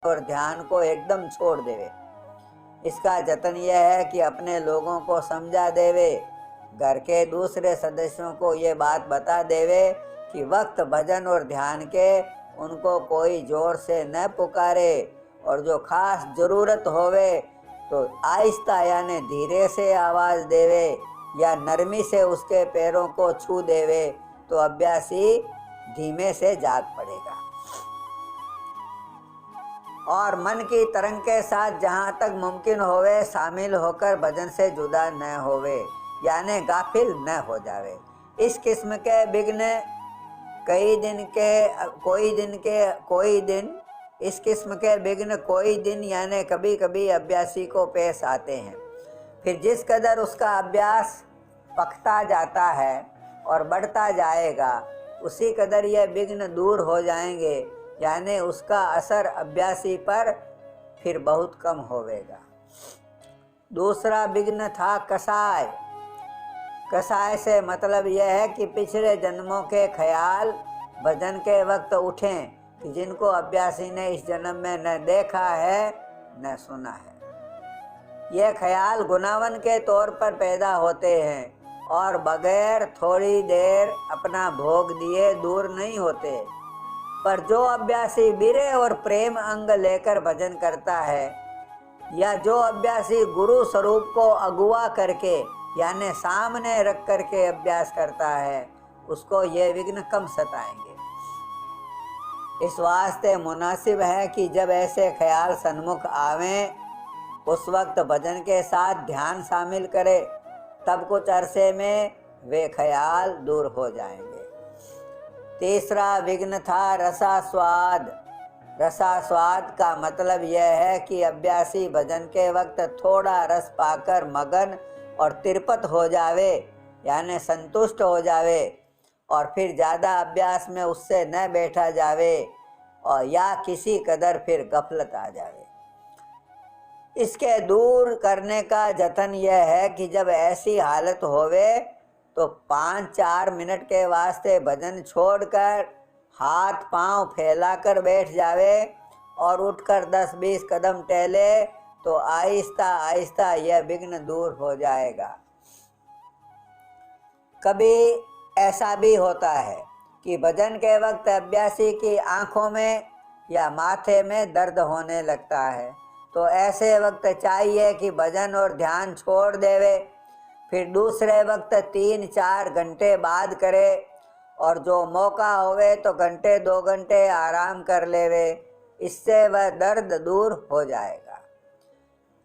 और ध्यान को एकदम छोड़ देवे। इसका जतन यह है कि अपने लोगों को समझा देवे, घर के दूसरे सदस्यों को ये बात बता देवे कि वक्त भजन और ध्यान के उनको कोई जोर से न पुकारे, और जो खास जरूरत होवे तो आहिस्ता यानी धीरे से आवाज देवे या नरमी से उसके पैरों को छू देवे, तो अभ्यासी धीमे से जाग पड़ेगा और मन की तरंग के साथ जहाँ तक मुमकिन होवे शामिल होकर भजन से जुदा न होवे, यानी गाफिल न हो जावे। इस किस्म के विघ्न इस किस्म के विघ्न कोई दिन यानी कभी कभी अभ्यासी को पेश आते हैं। फिर जिस कदर उसका अभ्यास पकता जाता है और बढ़ता जाएगा, उसी कदर यह विघ्न दूर हो जाएंगे, यानी उसका असर अभ्यासी पर फिर बहुत कम होवेगा। दूसरा विघ्न था कसाय। कसाय से मतलब यह है कि पिछले जन्मों के ख्याल भजन के वक्त उठें कि जिनको अभ्यासी ने इस जन्म में न देखा है न सुना है। ये ख्याल गुनावन के तौर पर पैदा होते हैं और बगैर थोड़ी देर अपना भोग दिए दूर नहीं होते। पर जो अभ्यासी बीरे और प्रेम अंग लेकर भजन करता है, या जो अभ्यासी गुरु स्वरूप को अगुवा करके यानी सामने रख करके अभ्यास करता है, उसको ये विघ्न कम सताएंगे। इस वास्ते मुनासिब है कि जब ऐसे ख्याल सन्मुख आवें, उस वक्त भजन के साथ ध्यान शामिल करे, तब कुछ अरसे में वे ख्याल दूर हो जाएंगे। तीसरा विघ्न था रसास्वाद। रसास्वाद का मतलब यह है कि अभ्यासी भजन के वक्त थोड़ा रस पाकर मगन और तिरपत हो जावे, यानी संतुष्ट हो जावे, और फिर ज़्यादा अभ्यास में उससे न बैठा जावे, और या किसी कदर फिर गफलत आ जावे। इसके दूर करने का जतन यह है कि जब ऐसी हालत होवे तो 5-4 मिनट के वास्ते भजन छोड़कर हाथ पांव फैलाकर बैठ जावे और उठकर 10-20 कदम टहले, तो आहिस्ता आहिस्ता यह विघ्न दूर हो जाएगा। कभी ऐसा भी होता है कि भजन के वक्त अभ्यासी की आंखों में या माथे में दर्द होने लगता है, तो ऐसे वक्त चाहिए कि भजन और ध्यान छोड़ देवे, फिर दूसरे वक्त 3-4 घंटे बाद करे, और जो मौका होवे तो घंटे 2 घंटे आराम कर लेवे। इससे वह दर्द दूर हो जाएगा।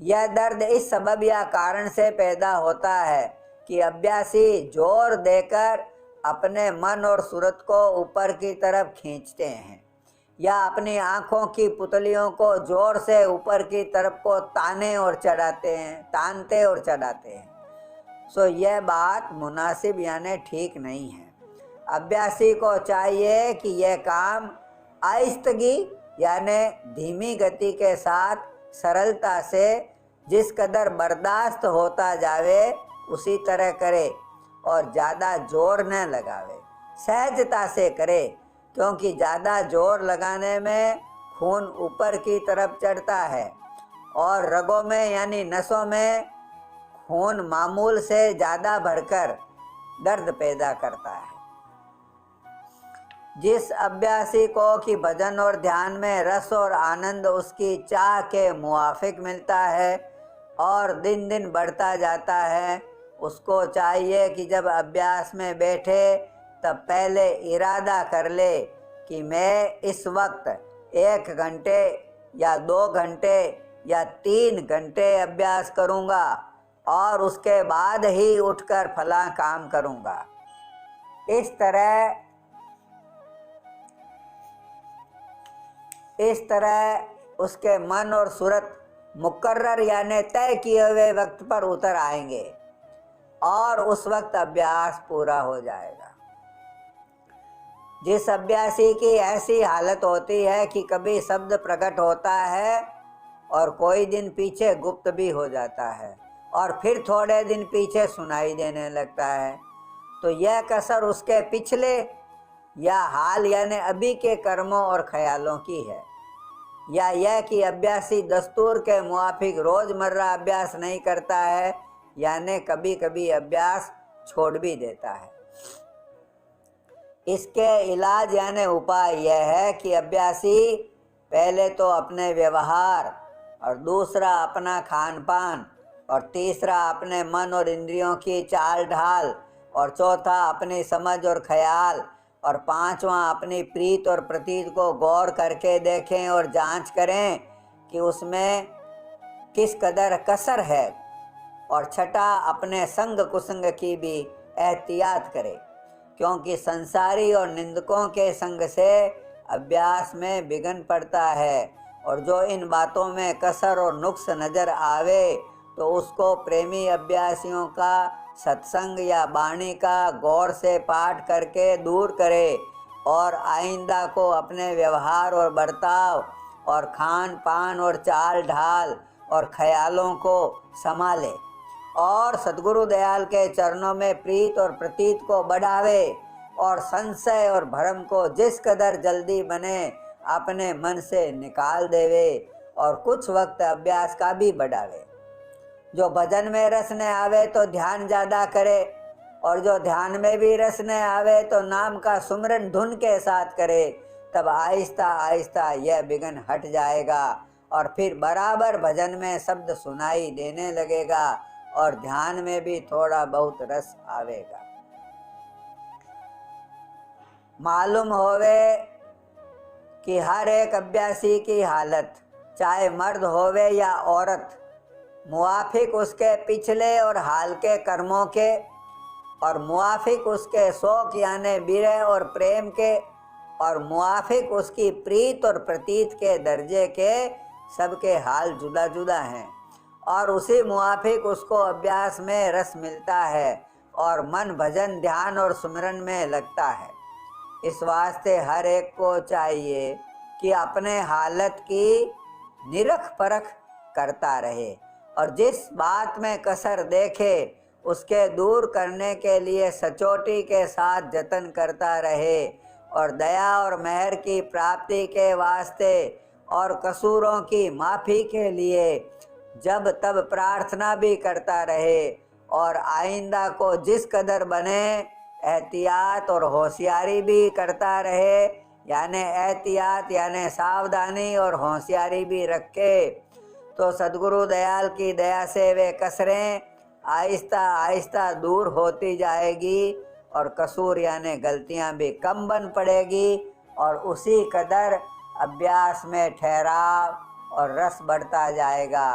यह दर्द इस सबब या कारण से पैदा होता है कि अभ्यासी जोर देकर अपने मन और सूरत को ऊपर की तरफ खींचते हैं, या अपनी आँखों की पुतलियों को जोर से ऊपर की तरफ को तानते और चढ़ाते हैं। सो यह बात मुनासिब यानी ठीक नहीं है। अभ्यासी को चाहिए कि यह काम आहिस्तगी यानी धीमी गति के साथ सरलता से जिस कदर बर्दाश्त होता जावे उसी तरह करे, और ज़्यादा जोर न लगावे, सहजता से करे, क्योंकि ज़्यादा जोर लगाने में खून ऊपर की तरफ चढ़ता है और रगों में यानी नसों में खून मामूल से ज़्यादा भरकर दर्द पैदा करता है। जिस अभ्यासी को कि भजन और ध्यान में रस और आनंद उसकी चाह के मुआफिक मिलता है और दिन दिन बढ़ता जाता है, उसको चाहिए कि जब अभ्यास में बैठे तब पहले इरादा कर ले कि मैं इस वक्त 1 घंटे या 2 घंटे या 3 घंटे अभ्यास करूँगा और उसके बाद ही उठकर फला काम करूँगा। इस तरह उसके मन और सूरत मुकर्रर यानी तय किए हुए वक्त पर उतर आएंगे और उस वक्त अभ्यास पूरा हो जाएगा। जिस अभ्यासी की ऐसी हालत होती है कि कभी शब्द प्रकट होता है और कोई दिन पीछे गुप्त भी हो जाता है और फिर थोड़े दिन पीछे सुनाई देने लगता है, तो यह कसर उसके पिछले या हाल यानी अभी के कर्मों और ख्यालों की है। या यह कि अभ्यासी दस्तूर के मुआफिक रोजमर्रा अभ्यास नहीं करता है, यानी कभी कभी अभ्यास छोड़ भी देता है। इसके इलाज यानी उपाय यह है कि अभ्यासी पहले तो अपने व्यवहार, और दूसरा अपना खान पान, और तीसरा अपने मन और इंद्रियों की चाल ढाल, और चौथा अपनी समझ और ख्याल, और पांचवा अपनी प्रीत और प्रतीत को गौर करके देखें और जांच करें कि उसमें किस कदर कसर है, और छठा अपने संग कुसंग की भी एहतियात करे, क्योंकि संसारी और निंदकों के संग से अभ्यास में विघ्न पड़ता है, और जो इन बातों में कसर और नुक्स नजर आवे तो उसको प्रेमी अभ्यासियों का सत्संग या वाणी का गौर से पाठ करके दूर करे, और आइंदा को अपने व्यवहार और बर्ताव और खान पान और चाल ढाल और ख्यालों को संभाले, और सद्गुरु दयाल के चरणों में प्रीत और प्रतीत को बढ़ावे, और संशय और भ्रम को जिस कदर जल्दी बने अपने मन से निकाल देवे, और कुछ वक्त अभ्यास का भी बढ़ावे। जो भजन में रस न आवे तो ध्यान ज़्यादा करे, और जो ध्यान में भी रस न आवे तो नाम का सुमरन धुन के साथ करे। तब आहिस्ता आहिस्ता यह विघ्न हट जाएगा, और फिर बराबर भजन में शब्द सुनाई देने लगेगा, और ध्यान में भी थोड़ा बहुत रस आवेगा। मालूम होवे कि हर एक अभ्यासी की हालत, चाहे मर्द होवे या औरत, मुआफिक उसके पिछले और हाल के कर्मों के, और मुआफिक उसके शौक यानी विरह और प्रेम के, और मुआफिक उसकी प्रीत और प्रतीत के दर्जे के, सबके हाल जुदा जुदा हैं, और उसी मुआफिक उसको अभ्यास में रस मिलता है, और मन भजन ध्यान और सुमिरन में लगता है। इस वास्ते हर एक को चाहिए कि अपने हालत की निरख परख करता रहे, और जिस बात में कसर देखे उसके दूर करने के लिए सचोटी के साथ जतन करता रहे, और दया और मेहर की प्राप्ति के वास्ते और कसूरों की माफ़ी के लिए जब तब प्रार्थना भी करता रहे, और आइंदा को जिस कदर बने एहतियात और होशियारी भी करता रहे, यानी एहतियात यानी सावधानी और होशियारी भी रखे, तो सद्गुरु दयाल की दया से वे कसरें आहिस्ता आहिस्ता दूर होती जाएगी, और कसूर यानी गलतियां भी कम बन पड़ेगी, और उसी कदर अभ्यास में ठहराव और रस बढ़ता जाएगा,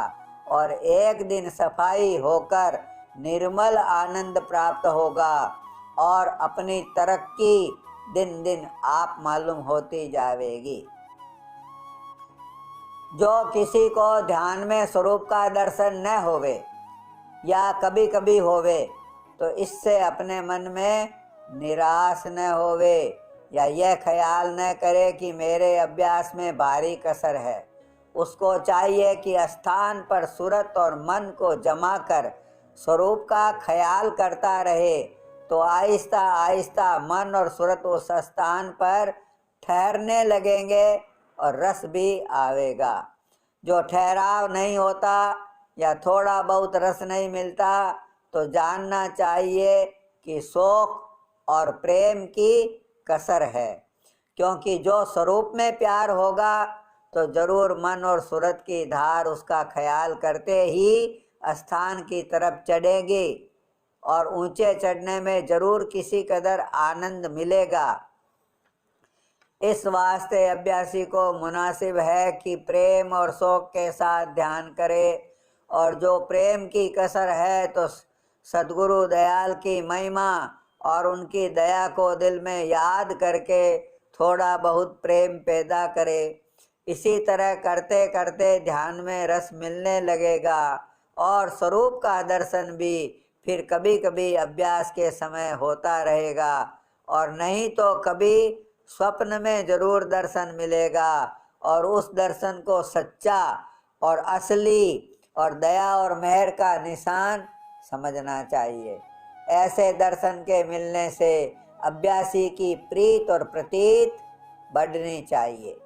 और एक दिन सफाई होकर निर्मल आनंद प्राप्त होगा, और अपनी तरक्की दिन दिन आप मालूम होती जाएगी। जो किसी को ध्यान में स्वरूप का दर्शन न होवे या कभी कभी होवे, तो इससे अपने मन में निराश न होवे, या यह ख्याल न करे कि मेरे अभ्यास में भारी कसर है। उसको चाहिए कि स्थान पर सूरत और मन को जमा कर स्वरूप का ख्याल करता रहे, तो आहिस्ता आहिस्ता मन और सूरत उस स्थान पर ठहरने लगेंगे, और रस भी आवेगा। जो ठहराव नहीं होता या थोड़ा बहुत रस नहीं मिलता, तो जानना चाहिए कि शौक और प्रेम की कसर है, क्योंकि जो स्वरूप में प्यार होगा तो जरूर मन और सूरत की धार उसका ख्याल करते ही स्थान की तरफ चढ़ेगी, और ऊंचे चढ़ने में जरूर किसी कदर आनंद मिलेगा। इस वास्ते अभ्यासी को मुनासिब है कि प्रेम और शौक के साथ ध्यान करे, और जो प्रेम की कसर है तो सद्गुरु दयाल की महिमा और उनकी दया को दिल में याद करके थोड़ा बहुत प्रेम पैदा करे। इसी तरह करते करते ध्यान में रस मिलने लगेगा, और स्वरूप का दर्शन भी फिर कभी कभी अभ्यास के समय होता रहेगा, और नहीं तो कभी स्वप्न में जरूर दर्शन मिलेगा, और उस दर्शन को सच्चा और असली और दया और मेहर का निशान समझना चाहिए। ऐसे दर्शन के मिलने से अभ्यासी की प्रीत और प्रतीत बढ़नी चाहिए।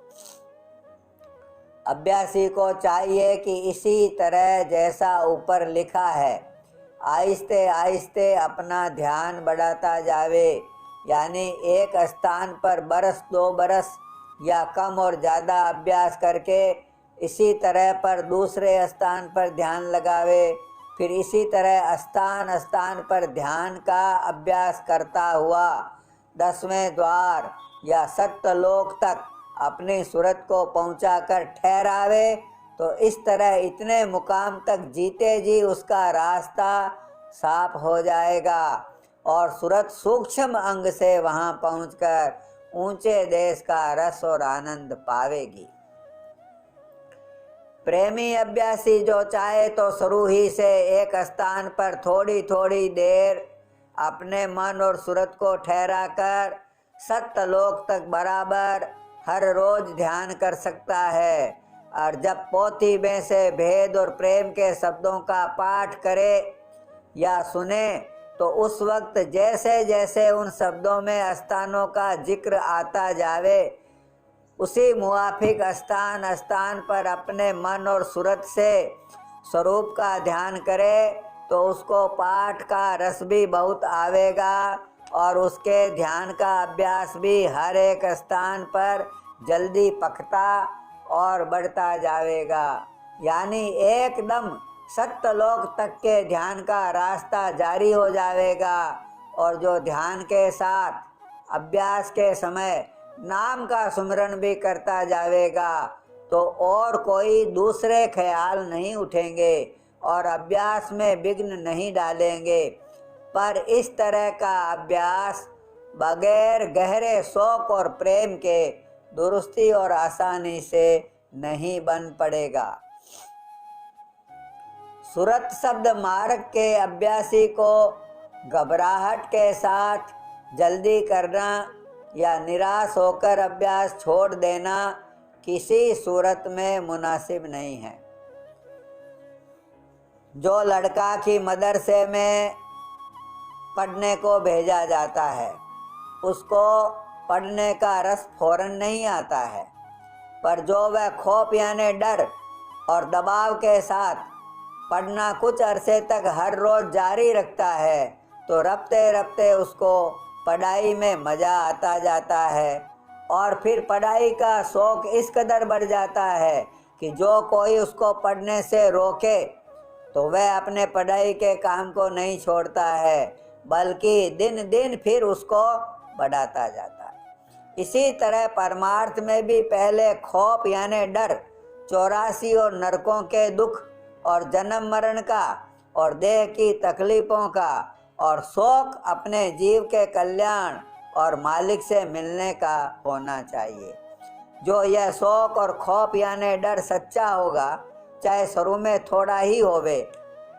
अभ्यासी को चाहिए कि इसी तरह जैसा ऊपर लिखा है आहिस्ते आहिस्ते अपना ध्यान बढ़ाता जावे, यानी एक स्थान पर बरस 2 बरस या कम और ज़्यादा अभ्यास करके इसी तरह पर दूसरे स्थान पर ध्यान लगावे, फिर इसी तरह स्थान स्थान पर ध्यान का अभ्यास करता हुआ 10वें द्वार या सत्यलोक तक अपनी सूरत को पहुंचाकर ठहरावे। तो इस तरह इतने मुकाम तक जीते जी उसका रास्ता साफ हो जाएगा और सूरत सूक्ष्म अंग से वहां पहुंचकर ऊंचे देश का रस और आनंद पावेगी। प्रेमी अभ्यासी जो चाहे तो शुरू ही से एक स्थान पर थोड़ी थोड़ी देर अपने मन और सूरत को ठहरा कर सत्यलोक तक बराबर हर रोज ध्यान कर सकता है। और जब पोथी में से भेद और प्रेम के शब्दों का पाठ करे या सुने तो उस वक्त जैसे जैसे उन शब्दों में स्थानों का जिक्र आता जावे उसी मुआफिक स्थान स्थान पर अपने मन और सूरत से स्वरूप का ध्यान करे तो उसको पाठ का रस भी बहुत आवेगा और उसके ध्यान का अभ्यास भी हर एक स्थान पर जल्दी पकता और बढ़ता जाएगा, यानी एकदम सत्यलोक तक के ध्यान का रास्ता जारी हो जाएगा। और जो ध्यान के साथ अभ्यास के समय नाम का सुमिरन भी करता जाएगा तो और कोई दूसरे ख्याल नहीं उठेंगे और अभ्यास में विघ्न नहीं डालेंगे। पर इस तरह का अभ्यास बगैर गहरे शौक और प्रेम के दुरुस्ती और आसानी से नहीं बन पड़ेगा। सूरत शब्द मार्ग के अभ्यासी को घबराहट के साथ जल्दी करना या निराश होकर अभ्यास छोड़ देना किसी सूरत में मुनासिब नहीं है। जो लड़का की मदरसे में पढ़ने को भेजा जाता है उसको पढ़ने का रस फौरन नहीं आता है, पर जो वह खौफ यानी डर और दबाव के साथ पढ़ना कुछ अरसे तक हर रोज जारी रखता है तो रफ्ते रफ्ते उसको पढ़ाई में मज़ा आता जाता है और फिर पढ़ाई का शौक़ इस कदर बढ़ जाता है कि जो कोई उसको पढ़ने से रोके तो वह अपने पढ़ाई के काम को नहीं छोड़ता है बल्कि दिन दिन फिर उसको बढ़ाता जाता है। इसी तरह परमार्थ में भी पहले खौफ यानी डर 84 और नरकों के दुख और जन्म मरण का और देह की तकलीफ़ों का और शौक़ अपने जीव के कल्याण और मालिक से मिलने का होना चाहिए। जो यह शौक़ और खौफ यानी डर सच्चा होगा, चाहे शुरू में थोड़ा ही होवे,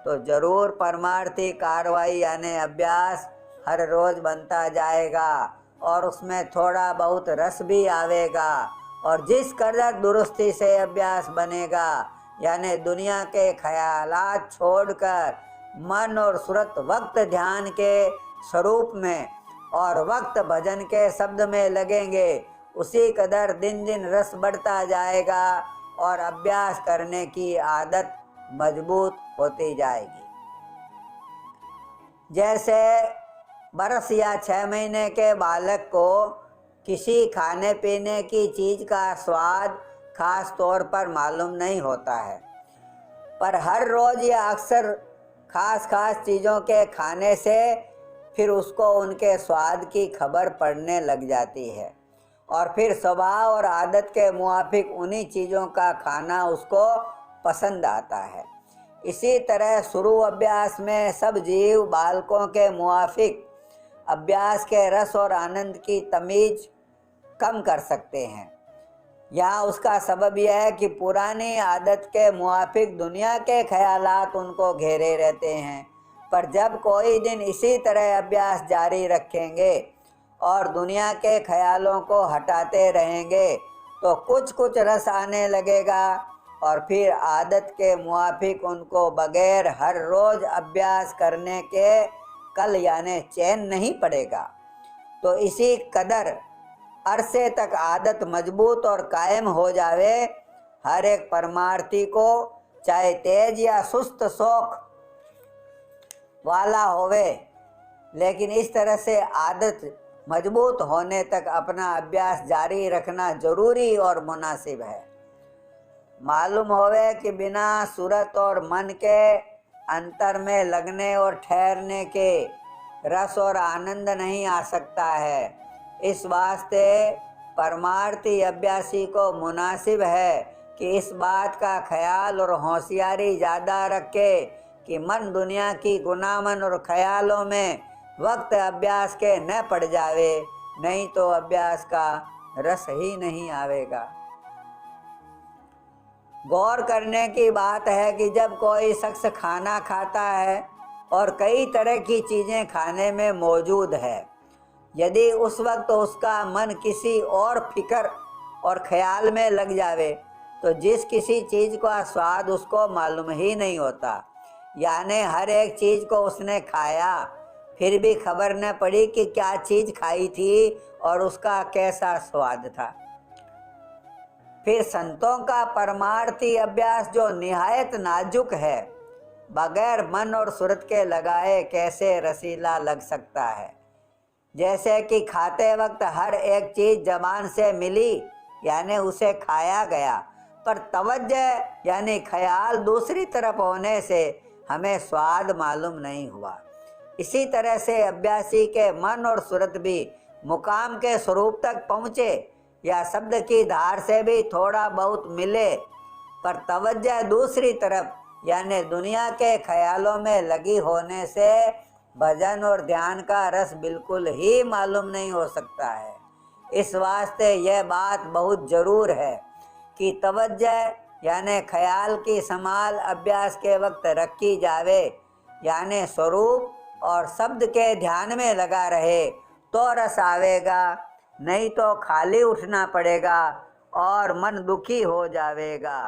तो ज़रूर परमार्थी कार्रवाई यानी अभ्यास हर रोज़ बनता जाएगा और उसमें थोड़ा बहुत रस भी आवेगा। और जिस कदर दुरुस्ती से अभ्यास बनेगा यानी दुनिया के ख्यालात छोड़कर मन और सूरत वक्त ध्यान के स्वरूप में और वक्त भजन के शब्द में लगेंगे, उसी कदर दिन दिन रस बढ़ता जाएगा और अभ्यास करने की आदत मजबूत होती जाएगी। जैसे बरस या 6 महीने के बालक को किसी खाने पीने की चीज़ का स्वाद खास तौर पर मालूम नहीं होता है, पर हर रोज़ या अक्सर खास चीज़ों के खाने से फिर उसको उनके स्वाद की खबर पड़ने लग जाती है और फिर स्वभाव और आदत के मुआफिक उन्हीं चीज़ों का खाना उसको पसंद आता है। इसी तरह शुरू अभ्यास में सब जीव बालकों के मुआफिक अभ्यास के रस और आनंद की तमीज़ कम कर सकते हैं। यहाँ उसका सबब यह है कि पुरानी आदत के मुआफिक दुनिया के ख्यालात उनको घेरे रहते हैं, पर जब कोई दिन इसी तरह अभ्यास जारी रखेंगे और दुनिया के ख्यालों को हटाते रहेंगे तो कुछ कुछ रस आने लगेगा और फिर आदत के मुआफिक उनको बगैर हर रोज़ अभ्यास करने के कल यानी चैन नहीं पड़ेगा। तो इसी कदर अरसे तक आदत मजबूत और कायम हो जावे, हर एक परमार्थी को चाहे तेज या सुस्त शौक वाला होवे, लेकिन इस तरह से आदत मजबूत होने तक अपना अभ्यास जारी रखना जरूरी और मुनासिब है। मालूम होवे कि बिना सूरत और मन के अंतर में लगने और ठहरने के रस और आनंद नहीं आ सकता है। इस वास्ते परमार्थी अभ्यासी को मुनासिब है कि इस बात का ख्याल और होशियारी ज़्यादा रखे कि मन दुनिया की गुनामन और ख्यालों में वक्त अभ्यास के न पड़ जावे, नहीं तो अभ्यास का रस ही नहीं आवेगा। गौर करने की बात है कि जब कोई शख्स खाना खाता है और कई तरह की चीज़ें खाने में मौजूद है, यदि उस वक्त उसका मन किसी और फिक्र और ख्याल में लग जावे तो जिस किसी चीज़ का स्वाद उसको मालूम ही नहीं होता। यानी हर एक चीज़ को उसने खाया, फिर भी खबर न पड़ी कि क्या चीज़ खाई थी और उसका कैसा स्वाद था। फिर संतों का परमार्थी अभ्यास जो निहायत नाजुक है, बगैर मन और सूरत के लगाए कैसे रसीला लग सकता है। जैसे कि खाते वक्त हर एक चीज़ जबान से मिली यानी उसे खाया गया, पर तवज्जो यानी ख्याल दूसरी तरफ होने से हमें स्वाद मालूम नहीं हुआ। इसी तरह से अभ्यासी के मन और सूरत भी मुकाम के स्वरूप तक पहुँचे या शब्द की धार से भी थोड़ा बहुत मिले, पर तवज्जो दूसरी तरफ यानी दुनिया के ख्यालों में लगी होने से भजन और ध्यान का रस बिल्कुल ही मालूम नहीं हो सकता है। इस वास्ते यह बात बहुत ज़रूर है कि तवज्जो यानी ख्याल की संभाल अभ्यास के वक्त रखी जावे, यानी स्वरूप और शब्द के ध्यान में लगा रहे तो रस आवेगा, नहीं तो खाली उठना पड़ेगा और मन दुखी हो जावेगा।